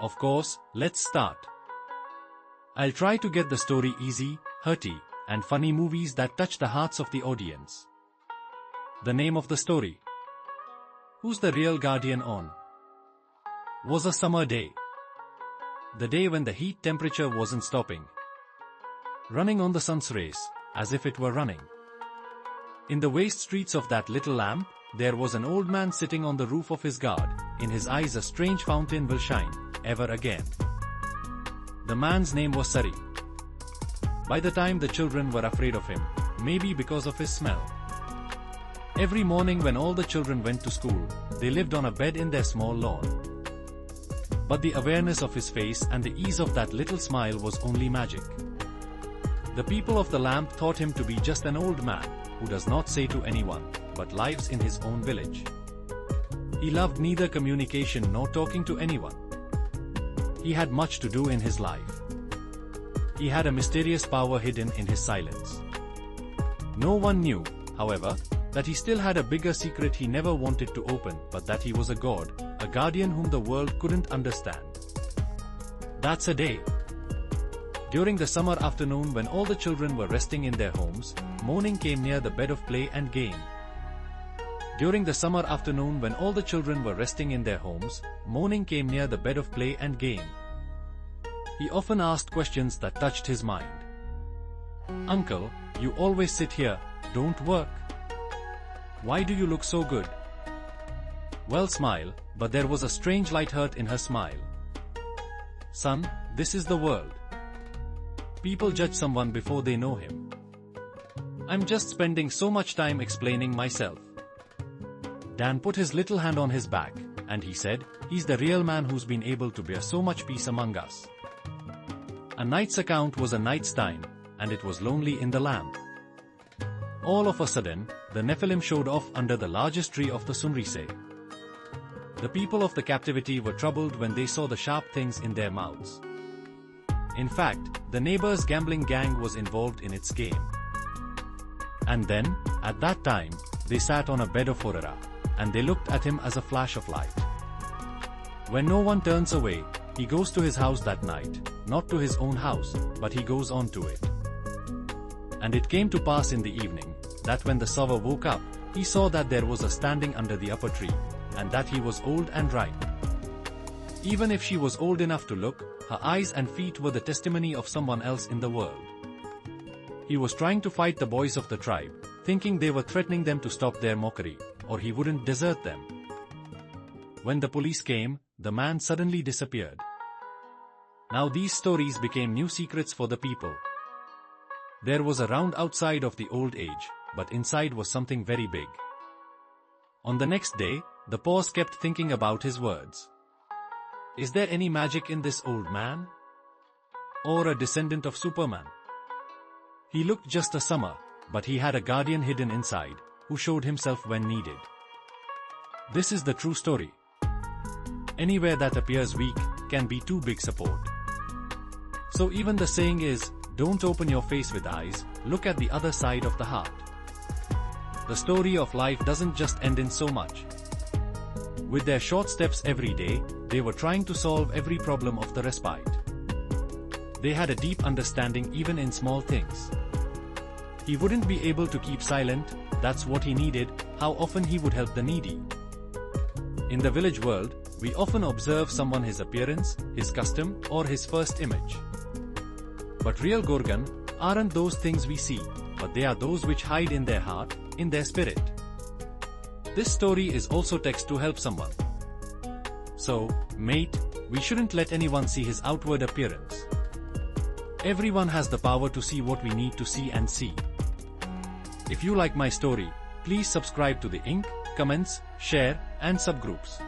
Of course, let's start. I'll try to get the story easy, hearty, and funny movies that touch the hearts of the audience. The name of the story. Who's the real guardian on? Was a summer day. The day when the heat temperature wasn't stopping. Running on the sun's rays, as if it were running. In the waste streets of that little lamp, there was an old man sitting on the roof of his guard. In his eyes a strange fountain will shine, ever again. The man's name was Suri. By the time the children were afraid of him, maybe because of his smell. Every morning when all the children went to school, they lived on a bed in their small lawn. But the awareness of his face and the ease of that little smile was only magic. The people of the lamp thought him to be just an old man, who does not say to anyone, but lives in his own village. He loved neither communication nor talking to anyone. He had much to do in his life. He had a mysterious power hidden in his silence. No one knew, however, that he still had a bigger secret he never wanted to open, but that he was a god, a guardian whom the world couldn't understand. That's a day. During the summer afternoon when all the children were resting in their homes, mourning came near the bed of play and game. During the summer afternoon when all the children were resting in their homes, mourning came near the bed of play and game. He often asked questions that touched his mind. Uncle, you always sit here, don't work. Why do you look so good? Well, smile, but there was a strange light hurt in her smile. Son, this is the world. People judge someone before they know him. I'm just spending so much time explaining myself. Dan put his little hand on his back, and he said, he's the real man who's been able to bear so much peace among us. A night's account was a night's time, and it was lonely in the lamp. All of a sudden, the Nephilim showed off under the largest tree of the Sunrise. The people of the captivity were troubled when they saw the sharp things in their mouths. In fact, the neighbor's gambling gang was involved in its game. And then, at that time, they sat on a bed of horror, and they looked at him as a flash of light. When no one turns away, he goes to his house that night, not to his own house, but he goes on to it. And it came to pass in the evening, that when the sower woke up, he saw that there was a standing under the upper tree, and that he was old and ripe. Even if she was old enough to look, her eyes and feet were the testimony of someone else in the world. He was trying to fight the boys of the tribe, thinking they were threatening them to stop their mockery, or he wouldn't desert them. When the police came, the man suddenly disappeared. Now these stories became new secrets for the people. There was a round outside of the old age, but inside was something very big. On the next day, the pause kept thinking about his words. Is there any magic in this old man? Or a descendant of Superman? He looked just a summer, but he had a guardian hidden inside, who showed himself when needed. This is the true story. Anywhere that appears weak, can be too big support. So even the saying is, don't open your face with eyes, look at the other side of the heart. The story of life doesn't just end in so much. With their short steps every day, they were trying to solve every problem of the respite. They had a deep understanding even in small things. He wouldn't be able to keep silent, that's what he needed, how often he would help the needy. In the village world, we often observe someone his appearance, his custom, or his first image. But real Gorgon aren't those things we see, but they are those which hide in their heart, in their spirit. This story is also text to help someone. So, mate, we shouldn't let anyone see his outward appearance. Everyone has the power to see what we need to see and see. If you like my story, please subscribe to the Inc., comments, share, and subgroups.